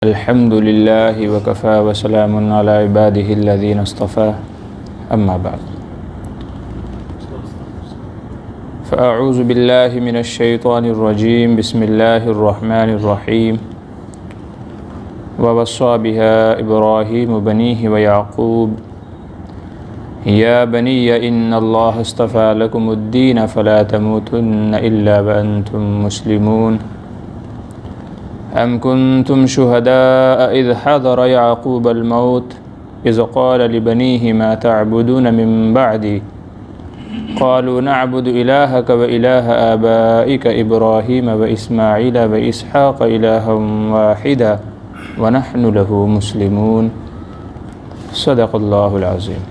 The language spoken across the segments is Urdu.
الحمد للہ وکفى وسلام علی عباده الذین اصطفى اما بعد فاعوذ باللہ من الشیطان الرجیم بسم اللہ الرحمن الرحیم ووصى بها ابراہیم بنیہ ویعقوب یا بنی ان اللہ اصطفى لکم الدین فلا تموتن الا وانتم مسلمون ام کنتم شہداء اذ حضر یعقوب الموت اذ قال لبنیہ ما تعبدون من بعدی قالوا نعبد الہک و الہ آبائک ابراہیم و اسماعیل و اسحاق الہا واحدا ونحن له مسلمون صدق اللہ العظیم۔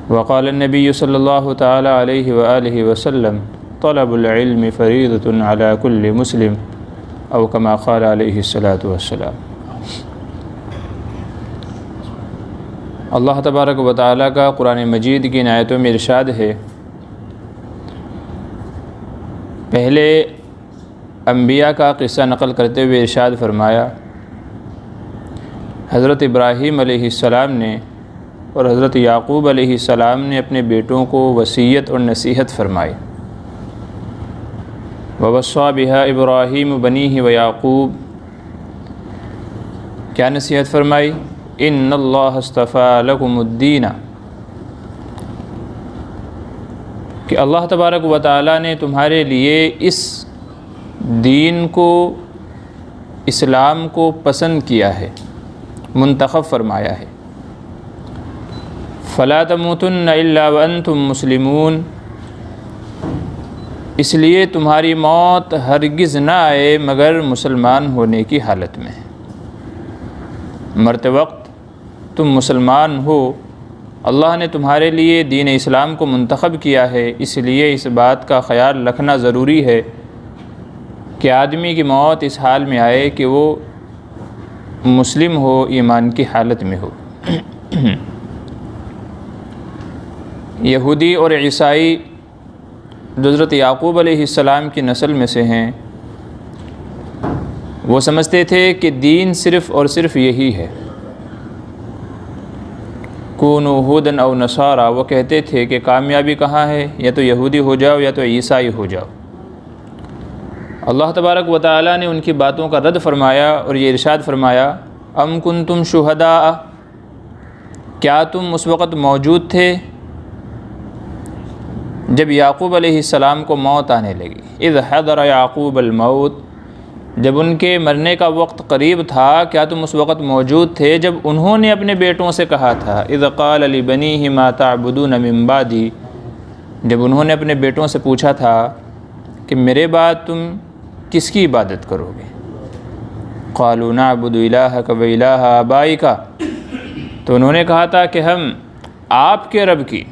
وقال النبی صلی اللہ تعالی علیہ وآلہ وسلم طلب العلم فریضۃ علی کل مسلم او کما قال علیہ الصلاۃ والسلام۔ اللہ تبارک و تعالیٰ کا قرآن مجید کی آیتوں میں ارشاد ہے، پہلے انبیاء کا قصہ نقل کرتے ہوئے ارشاد فرمایا، حضرت ابراہیم علیہ السلام نے اور حضرت یعقوب علیہ السلام نے اپنے بیٹوں کو وصیت اور نصیحت فرمائی۔ ووصى بها ابراہیم بنیہ ویعقوب، کیا نصیحت فرمائی؟ ان اللہ اصطفى لکم الدین، کہ اللہ تبارک و تعالیٰ نے تمہارے لیے اس دین کو، اسلام کو پسند کیا ہے، منتخب فرمایا ہے۔ فلا تموتن الا وانتم مسلمون، اس لیے تمہاری موت ہرگز نہ آئے مگر مسلمان ہونے کی حالت میں۔ مرتے وقت تم مسلمان ہو، اللہ نے تمہارے لیے دین اسلام کو منتخب کیا ہے، اس لیے اس بات کا خیال رکھنا ضروری ہے کہ آدمی کی موت اس حال میں آئے کہ وہ مسلم ہو، ایمان کی حالت میں ہو۔ یہودی اور عیسائی جو حضرت یعقوب علیہ السلام کی نسل میں سے ہیں، وہ سمجھتے تھے کہ دین صرف اور صرف یہی ہے، کونوا ھودا او نصارا، وہ کہتے تھے کہ کامیابی کہاں ہے، یا تو یہودی ہو جاؤ یا تو عیسائی ہو جاؤ۔ اللہ تبارک و تعالیٰ نے ان کی باتوں کا رد فرمایا اور یہ ارشاد فرمایا، ام کنتم شہداء، کیا تم اس وقت موجود تھے جب یعقوب علیہ السلام کو موت آنے لگی؟ اذ حضر یعقوب الموت، جب ان کے مرنے کا وقت قریب تھا، کیا تم اس وقت موجود تھے جب انہوں نے اپنے بیٹوں سے کہا تھا، اذ قال لبنیہ ما تعبدون من بعدی، جب انہوں نے اپنے بیٹوں سے پوچھا تھا کہ میرے بعد تم کس کی عبادت کرو گے؟ قالوا نعبد الہک و الہ آبائک، تو انہوں نے کہا تھا کہ ہم آپ کے رب کی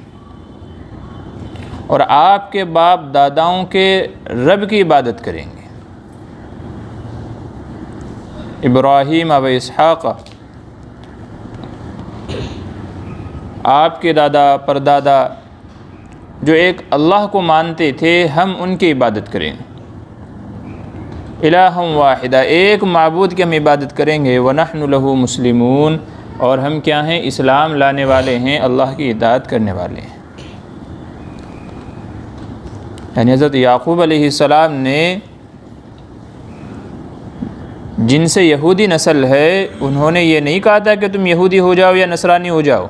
اور آپ کے باپ داداؤں کے رب کی عبادت کریں گے۔ ابراہیم و اسحاق، آپ کے دادا پردادا جو ایک اللہ کو مانتے تھے، ہم ان کی عبادت کریں گے۔ الہا واحدہ، ایک معبود کی ہم عبادت کریں گے۔ ونحن له مسلمون، اور ہم کیا ہیں؟ اسلام لانے والے ہیں، اللہ کی اطاعت کرنے والے ہیں۔ یعنی حضرت یعقوب علیہ السلام نے جن سے یہودی نسل ہے، انہوں نے یہ نہیں کہا تھا کہ تم یہودی ہو جاؤ یا نصرانی ہو جاؤ،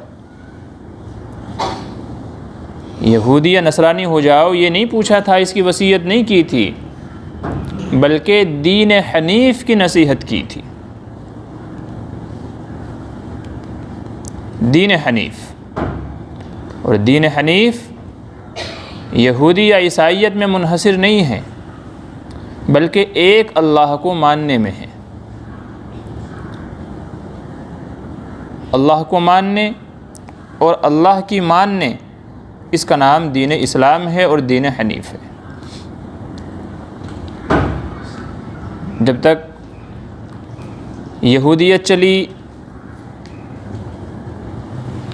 یہودی یا نصرانی ہو جاؤ یہ نہیں پوچھا تھا، اس کی وصیت نہیں کی تھی، بلکہ دین حنیف کی نصیحت کی تھی۔ دین حنیف، اور دین حنیف یہودی یا عیسائیت میں منحصر نہیں ہے، بلکہ ایک اللہ کو ماننے میں ہے۔ اللہ کو ماننے اور اللہ کی ماننے، اس کا نام دین اسلام ہے اور دین حنیف ہے۔ جب تک یہودیت چلی،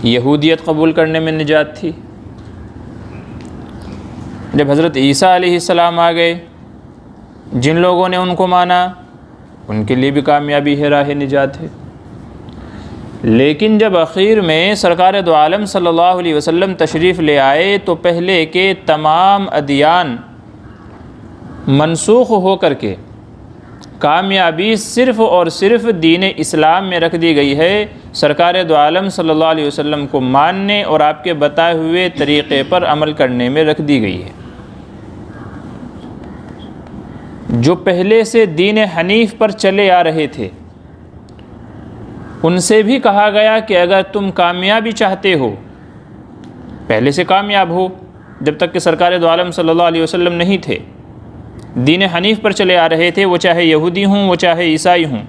یہودیت قبول کرنے میں نجات تھی۔ جب حضرت عیسیٰ علیہ السلام آ گئے، جن لوگوں نے ان کو مانا ان کے لیے بھی کامیابی ہے، راہ نجات ہے۔ لیکن جب آخر میں سرکار دو عالم صلی اللہ علیہ وسلم تشریف لے آئے تو پہلے کے تمام ادیان منسوخ ہو کر کے کامیابی صرف اور صرف دین اسلام میں رکھ دی گئی ہے، سرکار دو عالم صلی اللہ علیہ وسلم کو ماننے اور آپ کے بتائے ہوئے طریقے پر عمل کرنے میں رکھ دی گئی ہے۔ جو پہلے سے دین حنیف پر چلے آ رہے تھے ان سے بھی کہا گیا کہ اگر تم کامیابی چاہتے ہو، پہلے سے کامیاب ہو، جب تک کہ سرکار دو عالم صلی اللہ علیہ وسلم نہیں تھے، دین حنیف پر چلے آ رہے تھے، وہ چاہے یہودی ہوں وہ چاہے عیسائی ہوں،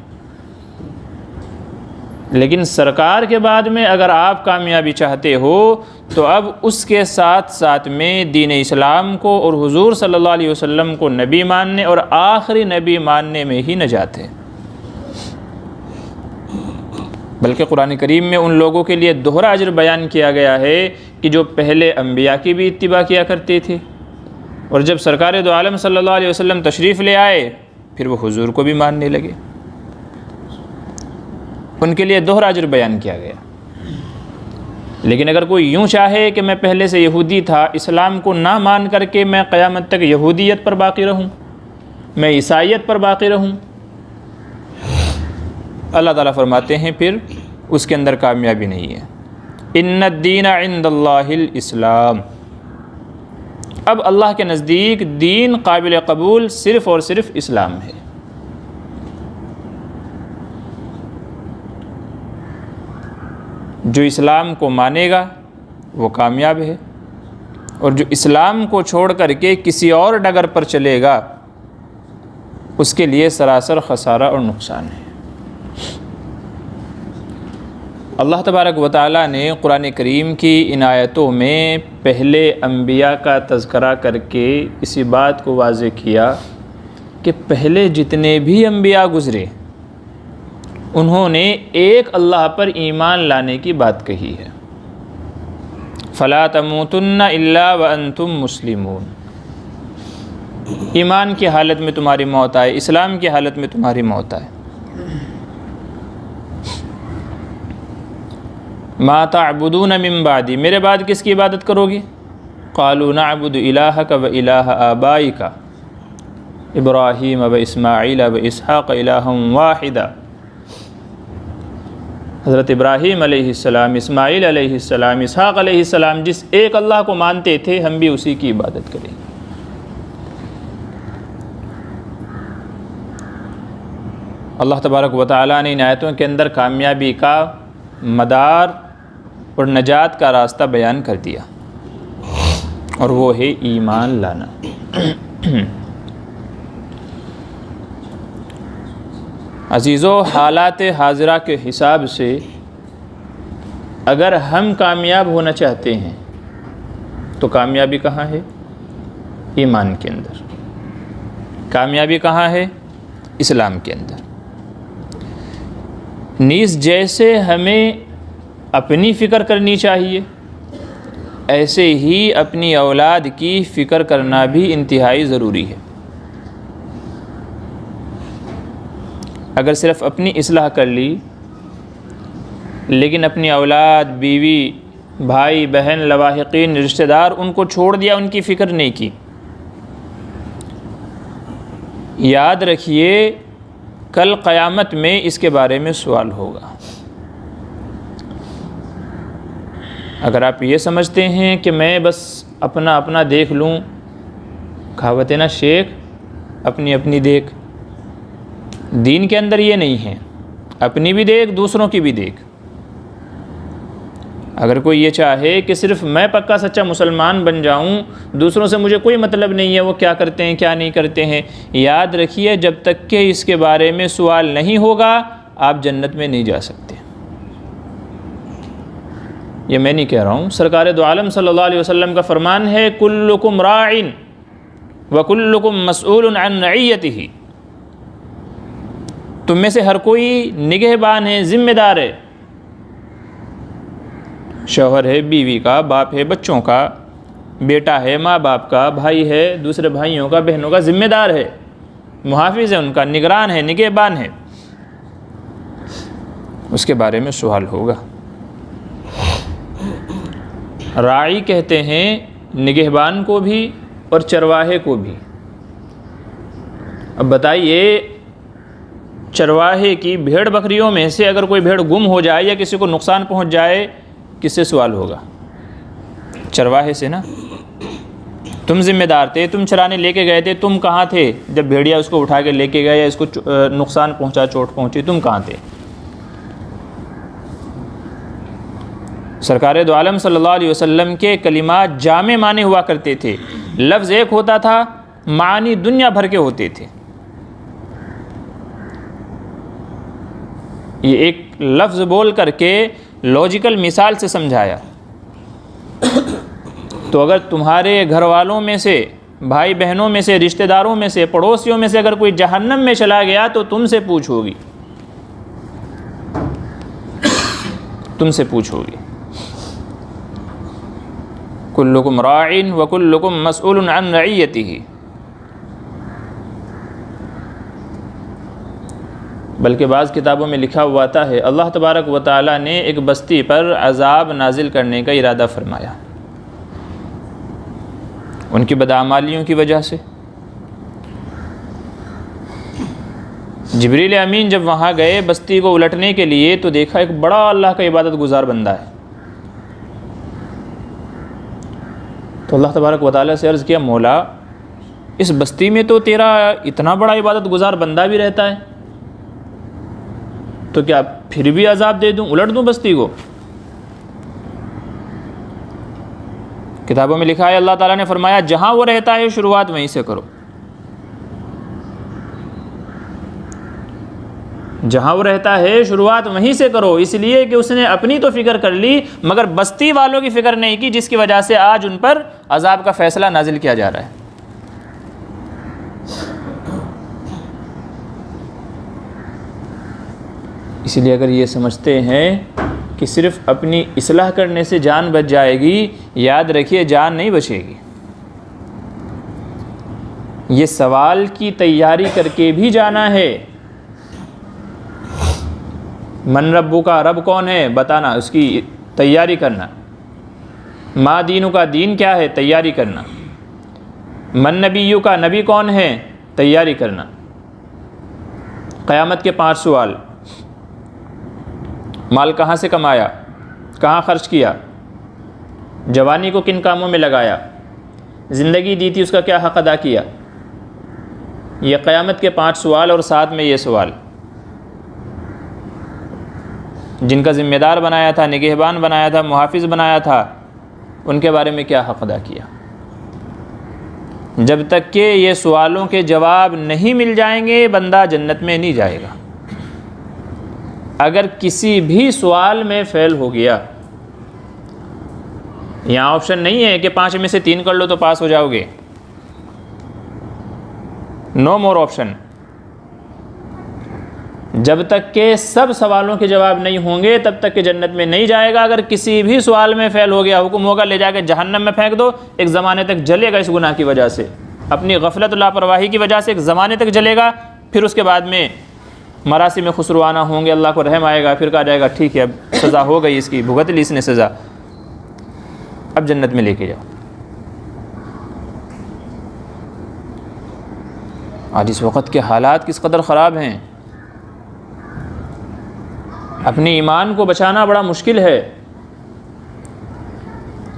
لیکن سرکار کے بعد میں اگر آپ کامیابی چاہتے ہو تو اب اس کے ساتھ ساتھ میں دین اسلام کو اور حضور صلی اللہ علیہ وسلم کو نبی ماننے اور آخری نبی ماننے میں ہی نجات ہے۔ بلکہ قرآن کریم میں ان لوگوں کے لیے دوہرا اجر بیان کیا گیا ہے کہ جو پہلے انبیاء کی بھی اتباع کیا کرتے تھے، اور جب سرکار دو عالم صلی اللہ علیہ وسلم تشریف لے آئے پھر وہ حضور کو بھی ماننے لگے، ان کے لیے دوہرا اجر بیان کیا گیا۔ لیکن اگر کوئی یوں چاہے کہ میں پہلے سے یہودی تھا، اسلام کو نہ مان کر کے میں قیامت تک یہودیت پر باقی رہوں، میں عیسائیت پر باقی رہوں، اللہ تعالیٰ فرماتے ہیں پھر اس کے اندر کامیابی نہیں ہے۔ ان الدین عند اللہ الاسلام، اب اللہ کے نزدیک دین قابل قبول صرف اور صرف اسلام ہے۔ جو اسلام کو مانے گا وہ کامیاب ہے، اور جو اسلام کو چھوڑ کر کے کسی اور ڈگر پر چلے گا اس کے لیے سراسر خسارہ اور نقصان ہے۔ اللہ تبارک و تعالیٰ نے قرآن کریم کی ان آیتوں میں پہلے انبیاء کا تذکرہ کر کے اسی بات کو واضح کیا کہ پہلے جتنے بھی انبیاء گزرے انہوں نے ایک اللہ پر ایمان لانے کی بات کہی ہے، فَلَا تَمُوتُنَّ إِلَّا وَأَنْتُمْ مُسْلِمُونَ، ایمان کی حالت میں تمہاری موت آئے، اسلام کی حالت میں تمہاری موت آئے۔ مَا تَعْبُدُونَ مِن بَعْدِي، میرے بعد کس کی عبادت کرو گے؟ قَالُوا نَعْبُدُ إِلَٰهَكَ وَإِلَٰهَ آبَائِكَ إِبْرَاهِيمَ وَإِسْمَاعِيلَ وَإِسْحَاقَ إِلَٰهًا وَاحِدًا، حضرت ابراہیم علیہ السلام، اسماعیل علیہ السلام، اسحاق علیہ السلام جس ایک اللہ کو مانتے تھے ہم بھی اسی کی عبادت کریں۔ اللہ تبارک و تعالیٰ نے ان آیتوں کے اندر کامیابی کا مدار اور نجات کا راستہ بیان کر دیا، اور وہ ہے ایمان لانا۔ عزیزو، حالات حاضرہ کے حساب سے اگر ہم کامیاب ہونا چاہتے ہیں تو کامیابی کہاں ہے؟ ایمان کے اندر۔ کامیابی کہاں ہے؟ اسلام کے اندر۔ نیز جیسے ہمیں اپنی فکر کرنی چاہیے ایسے ہی اپنی اولاد کی فکر کرنا بھی انتہائی ضروری ہے۔ اگر صرف اپنی اصلاح کر لی لیکن اپنی اولاد، بیوی، بھائی، بہن، لواحقین، رشتہ دار ان کو چھوڑ دیا، ان کی فکر نہیں کی، یاد رکھیے کل قیامت میں اس کے بارے میں سوال ہوگا۔ اگر آپ یہ سمجھتے ہیں کہ میں بس اپنا دیکھ لوں، کہاوت ہے نا، شیخ اپنی اپنی دیکھ، دین کے اندر یہ نہیں ہے، اپنی بھی دیکھ دوسروں کی بھی دیکھ۔ اگر کوئی یہ چاہے کہ صرف میں پکا سچا مسلمان بن جاؤں، دوسروں سے مجھے کوئی مطلب نہیں ہے وہ کیا کرتے ہیں کیا نہیں کرتے ہیں، یاد رکھیے جب تک کہ اس کے بارے میں سوال نہیں ہوگا آپ جنت میں نہیں جا سکتے۔ یہ میں نہیں کہہ رہا ہوں، سرکار دو عالم صلی اللہ علیہ وسلم کا فرمان ہے، کلکم راع وکلکم مسئول عن رعیتہ، تم میں سے ہر کوئی نگہبان ہے، ذمہ دار ہے، شوہر ہے بیوی کا، باپ ہے بچوں کا، بیٹا ہے ماں باپ کا، بھائی ہے دوسرے بھائیوں کا، بہنوں کا، ذمہ دار ہے۔ محافظ ہے ان کا، نگران ہے، نگہبان ہے، اس کے بارے میں سوال ہوگا۔ راعی کہتے ہیں نگہبان کو بھی اور چرواہے کو بھی۔ اب بتائیے چرواہے کی بھیڑ بکریوں میں سے اگر کوئی بھیڑ گم ہو جائے یا کسی کو نقصان پہنچ جائے، کس سے سوال ہوگا؟ چرواہے سے نا۔ تم ذمہ دار تھے، تم چرانے لے کے گئے تھے، تم کہاں تھے جب بھیڑیا اس کو اٹھا کے لے کے گیا یا اس کو نقصان پہنچا، چوٹ پہنچی، تم کہاں تھے؟ سرکار دو عالم صلی اللہ علیہ وسلم کے کلمات جامع معنی ہوا کرتے تھے، لفظ ایک ہوتا تھا، معانی دنیا بھر کے ہوتے تھے۔ یہ ایک لفظ بول کر کے لاجیکل مثال سے سمجھایا۔ تو اگر تمہارے گھر والوں میں سے، بھائی بہنوں میں سے، رشتہ داروں میں سے، پڑوسیوں میں سے اگر کوئی جہنم میں چلا گیا تو تم سے پوچھو گی، تم سے پوچھو گی۔ کلکم راعٍ وکلکم مسئول عن رعیتہ۔ بلکہ بعض کتابوں میں لکھا ہوا آتا ہے اللہ تبارک و تعالیٰ نے ایک بستی پر عذاب نازل کرنے کا ارادہ فرمایا ان کی بدعمالیوں کی وجہ سے۔ جبریل امین جب وہاں گئے بستی کو الٹنے کے لیے تو دیکھا ایک بڑا اللہ کا عبادت گزار بندہ ہے، تو اللہ تبارک و تعالیٰ سے عرض کیا مولا اس بستی میں تو تیرا اتنا بڑا عبادت گزار بندہ بھی رہتا ہے، تو کیا پھر بھی عذاب دے دوں، الٹ دوں بستی کو؟ کتابوں میں لکھا ہے اللہ تعالیٰ نے فرمایا جہاں وہ رہتا ہے شروعات وہیں سے کرو، جہاں وہ رہتا ہے شروعات وہیں سے کرو، اس لیے کہ اس نے اپنی تو فکر کر لی مگر بستی والوں کی فکر نہیں کی، جس کی وجہ سے آج ان پر عذاب کا فیصلہ نازل کیا جا رہا ہے۔ اس لیے اگر یہ سمجھتے ہیں کہ صرف اپنی اصلاح کرنے سے جان بچ جائے گی، یاد رکھیے جان نہیں بچے گی، یہ سوال کی تیاری کر کے بھی جانا ہے۔ من ربو کا، رب کون ہے بتانا، اس کی تیاری کرنا۔ ما دینو کا، دین کیا ہے، تیاری کرنا۔ من نبیو کا، نبی کون ہے، تیاری کرنا۔ قیامت کے 5 سوال، مال کہاں سے کمایا، کہاں خرچ کیا، جوانی کو کن کاموں میں لگایا، زندگی دی تھی اس کا کیا حق ادا کیا، یہ قیامت کے 5 سوال، اور ساتھ میں یہ سوال جن کا ذمہ دار بنایا تھا، نگہبان بنایا تھا، محافظ بنایا تھا، ان کے بارے میں کیا حق ادا کیا۔ جب تک کہ یہ سوالوں کے جواب نہیں مل جائیں گے بندہ جنت میں نہیں جائے گا۔ اگر کسی بھی سوال میں فیل ہو گیا، یہاں آپشن نہیں ہے کہ 5 میں سے 3 کر لو تو پاس ہو جاؤ گے، نو مور آپشن۔ جب تک کہ سب سوالوں کے جواب نہیں ہوں گے تب تک کہ جنت میں نہیں جائے گا۔ اگر کسی بھی سوال میں فیل ہو گیا حکم ہوگا لے جا کے جہنم میں پھینک دو، ایک زمانے تک جلے گا اس گناہ کی وجہ سے، اپنی غفلت لاپرواہی کی وجہ سے ایک زمانے تک جلے گا، پھر اس کے بعد میں مراسم خسروانہ ہوں گے، اللہ کو رحم آئے گا، پھر کہا جائے گا ٹھیک ہے اب سزا ہو گئی، اس کی بھگت لی اس نے سزا، اب جنت میں لے کے جاؤ۔ آج اس وقت کے حالات کس قدر خراب ہیں، اپنی ایمان کو بچانا بڑا مشکل ہے،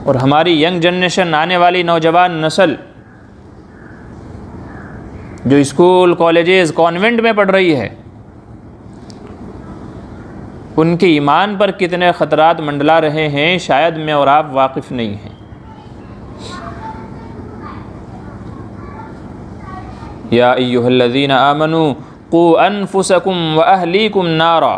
اور ہماری ینگ جنریشن، آنے والی نوجوان نسل جو اسکول، کالجز، کانوینٹ میں پڑھ رہی ہے، ان کے ایمان پر کتنے خطرات منڈلا رہے ہیں شاید میں اور آپ واقف نہیں ہیں۔ یا ایھا الذین آمنوا قوا انفسکم واہلیکم نارا،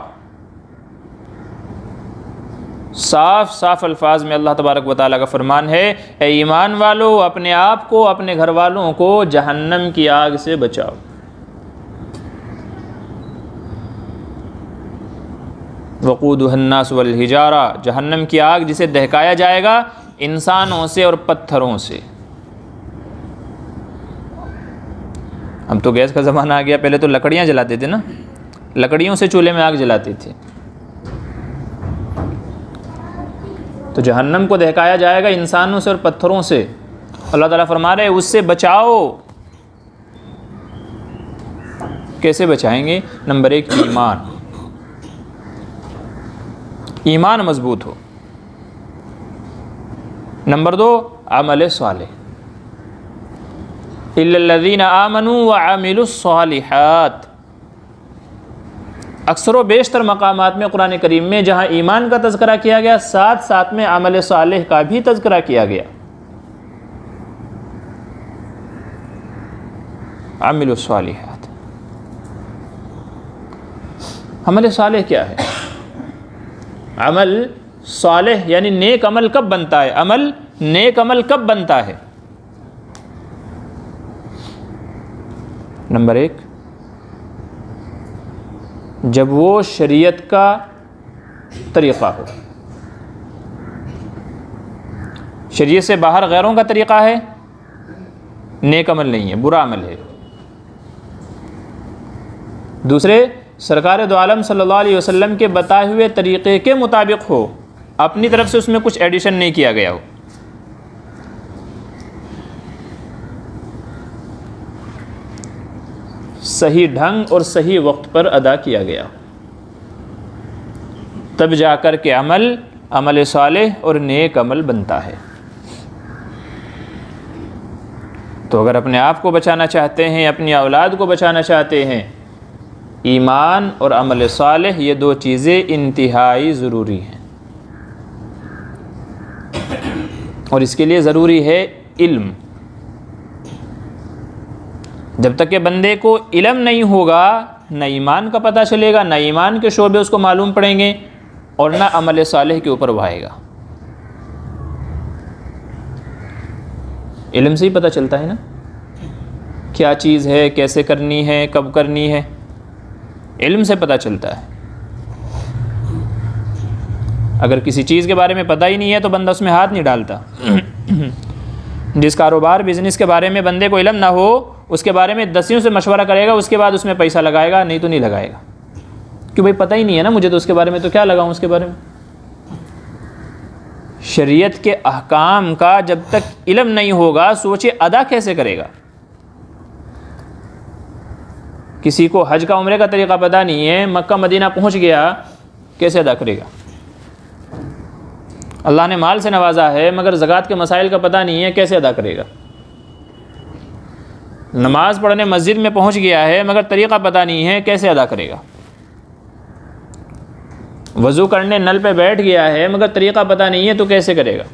صاف صاف الفاظ میں اللہ تبارک و تعالیٰ کا فرمان ہے، اے ایمان والو اپنے آپ کو، اپنے گھر والوں کو جہنم کی آگ سے بچاؤ۔ وقودھا الناس والحجارہ، جہنم کی آگ جسے دہکایا جائے گا انسانوں سے اور پتھروں سے۔ اب تو گیس کا زمانہ آ گیا، پہلے تو لکڑیاں جلاتے تھے نا، لکڑیوں سے چولہے میں آگ جلاتے تھے. تو جہنم کو دہکایا جائے گا انسانوں سے اور پتھروں سے. اللہ تعالیٰ فرما رہے اس سے بچاؤ. کیسے بچائیں گے؟ نمبر 1 ایمان مضبوط ہو. نمبر 2 عمل صالح. الا الذین آمنوا وعملوا الصالحات. اکثر و بیشتر مقامات میں قرآن کریم میں جہاں ایمان کا تذکرہ کیا گیا، ساتھ ساتھ میں عمل صالح کا بھی تذکرہ کیا گیا. عمل الصالحات. عمل صالح کیا ہے؟ عمل صالح یعنی نیک عمل کب بنتا ہے؟ نیک عمل کب بنتا ہے؟ نمبر 1 جب وہ شریعت کا طریقہ ہو. شریعت سے باہر غیروں کا طریقہ ہے، نیک عمل نہیں ہے، برا عمل ہے. دوسرے، سرکار دو عالم صلی اللہ علیہ وسلم کے بتائے ہوئے طریقے کے مطابق ہو، اپنی طرف سے اس میں کچھ ایڈیشن نہیں کیا گیا ہو. صحیح ڈھنگ اور صحیح وقت پر ادا کیا گیا، تب جا کر کے عمل صالح اور نیک عمل بنتا ہے. تو اگر اپنے آپ کو بچانا چاہتے ہیں، اپنی اولاد کو بچانا چاہتے ہیں، ایمان اور عمل صالح یہ 2 چیزیں انتہائی ضروری ہیں. اور اس کے لیے ضروری ہے علم. جب تک کہ بندے کو علم نہیں ہوگا، نہ ایمان کا پتہ چلے گا، نہ ایمان کے شعبے اس کو معلوم پڑیں گے، اور نہ عمل صالح کے اوپر وہ آئے گا. علم سے ہی پتہ چلتا ہے نا کیا چیز ہے، کیسے کرنی ہے، کب کرنی ہے. علم سے پتہ چلتا ہے. اگر کسی چیز کے بارے میں پتہ ہی نہیں ہے تو بندہ اس میں ہاتھ نہیں ڈالتا. جس کاروبار بزنس کے بارے میں بندے کو علم نہ ہو، اس کے بارے میں دسیوں سے مشورہ کرے گا، اس کے بعد اس میں پیسہ لگائے گا، نہیں تو نہیں لگائے گا. کہ بھائی پتہ ہی نہیں ہے نا مجھے، تو اس کے بارے میں تو کیا لگاؤں اس کے بارے میں. شریعت کے احکام کا جب تک علم نہیں ہوگا، سوچے ادا کیسے کرے گا. کسی کو حج کا عمرے کا طریقہ پتہ نہیں ہے، مکہ مدینہ پہنچ گیا، کیسے ادا کرے گا. اللہ نے مال سے نوازا ہے مگر زکوٰۃ کے مسائل کا پتہ نہیں ہے، کیسے ادا کرے گا. نماز پڑھنے مسجد میں پہنچ گیا ہے مگر طریقہ پتہ نہیں ہے، کیسے ادا کرے گا. وضو کرنے نل پہ بیٹھ گیا ہے مگر طریقہ پتہ نہیں ہے، تو کیسے کرے گا.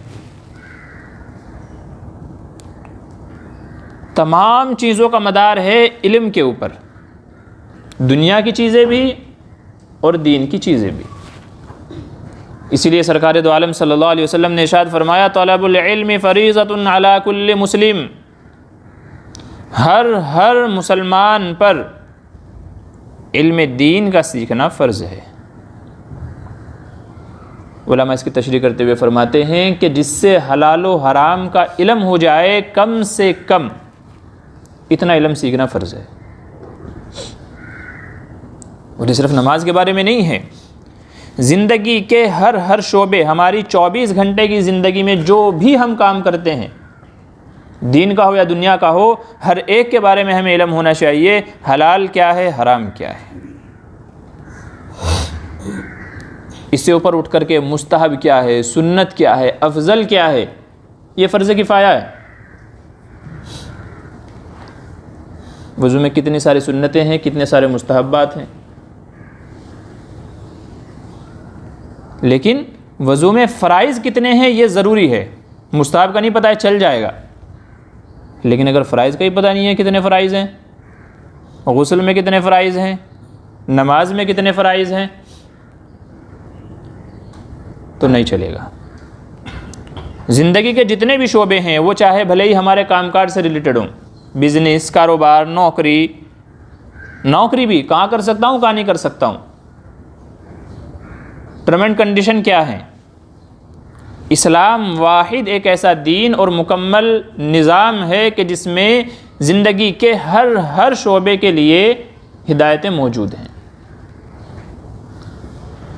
تمام چیزوں کا مدار ہے علم کے اوپر، دنیا کی چیزیں بھی اور دین کی چیزیں بھی. اسی لیے سرکار دو عالم صلی اللہ علیہ وسلم نے ارشاد فرمایا، طلب العلم فریضۃ علی کل مسلم. ہر مسلمان پر علم دین کا سیکھنا فرض ہے. علماء اس کی تشریح کرتے ہوئے فرماتے ہیں کہ جس سے حلال و حرام کا علم ہو جائے، کم سے کم اتنا علم سیکھنا فرض ہے. اور یہ صرف نماز کے بارے میں نہیں ہے، زندگی کے ہر شعبے، ہماری 24 گھنٹے کی زندگی میں جو بھی ہم کام کرتے ہیں، دین کا ہو یا دنیا کا ہو، ہر ایک کے بارے میں ہمیں علم ہونا چاہیے. حلال کیا ہے، حرام کیا ہے. اس سے اوپر اٹھ کر کے مستحب کیا ہے، سنت کیا ہے، افضل کیا ہے، یہ فرض کفایہ ہے. وضو میں کتنی ساری سنتیں ہیں، کتنے سارے مستحبات ہیں. لیکن وضو میں فرائض کتنے ہیں یہ ضروری ہے. مستحب کا نہیں پتہ ہے، چل جائے گا. لیکن اگر فرائض کا ہی پتہ نہیں ہے کتنے فرائض ہیں، غسل میں کتنے فرائض ہیں، نماز میں کتنے فرائض ہیں، تو نہیں چلے گا. زندگی کے جتنے بھی شعبے ہیں، وہ چاہے بھلے ہی ہمارے کام کاج سے ریلیٹڈ ہوں، بزنس، کاروبار، نوکری بھی کہاں کر سکتا ہوں، کہاں نہیں کر سکتا ہوں، ٹرم اینڈ کنڈیشن کیا ہے. اسلام واحد ایک ایسا دین اور مکمل نظام ہے کہ جس میں زندگی کے ہر شعبے کے لیے ہدایتیں موجود ہیں۔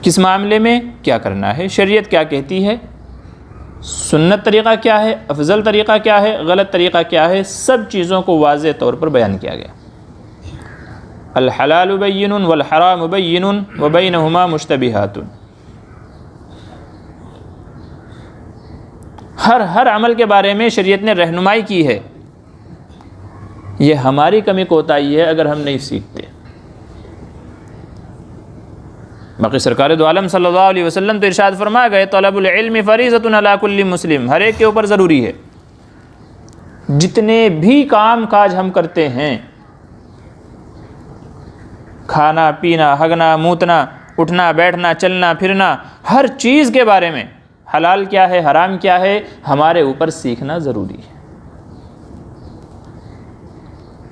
کس معاملے میں کیا کرنا ہے، شریعت کیا کہتی ہے، سنت طریقہ کیا ہے، افضل طریقہ کیا ہے، غلط طریقہ کیا ہے، سب چیزوں کو واضح طور پر بیان کیا گیا۔ الحلال بین والحرام بین وبینہما مشتبہات۔ ہر عمل کے بارے میں شریعت نے رہنمائی کی ہے۔ یہ ہماری کمی کوتاہی ہے اگر ہم نہیں سیکھتے۔ باقی سرکار دو عالم صلی اللہ علیہ وسلم تو ارشاد فرما گئے طلب العلم فریضۃ علی کل مسلم، ہر ایک کے اوپر ضروری ہے۔ جتنے بھی کام کاج ہم کرتے ہیں، کھانا پینا ہگنا موتنا اٹھنا بیٹھنا چلنا پھرنا، ہر چیز کے بارے میں حلال کیا ہے حرام کیا ہے ہمارے اوپر سیکھنا ضروری ہے۔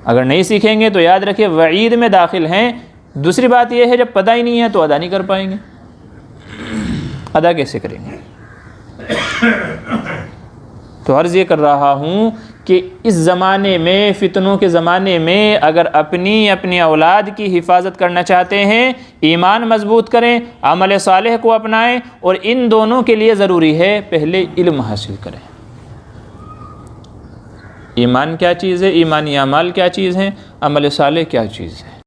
اگر نہیں سیکھیں گے تو یاد رکھیں وعید میں داخل ہیں۔ دوسری بات یہ ہے جب پتہ ہی نہیں ہے تو ادا نہیں کر پائیں گے، ادا کیسے کریں گے؟ تو عرض یہ کر رہا ہوں کہ اس زمانے میں، فتنوں کے زمانے میں، اگر اپنی اولاد کی حفاظت کرنا چاہتے ہیں، ایمان مضبوط کریں، عمل صالح کو اپنائیں، اور ان دونوں کے لیے ضروری ہے پہلے علم حاصل کریں۔ ایمان کیا چیز ہے، ایمانی اعمال کیا چیز ہیں، عمل صالح کیا چیز ہے۔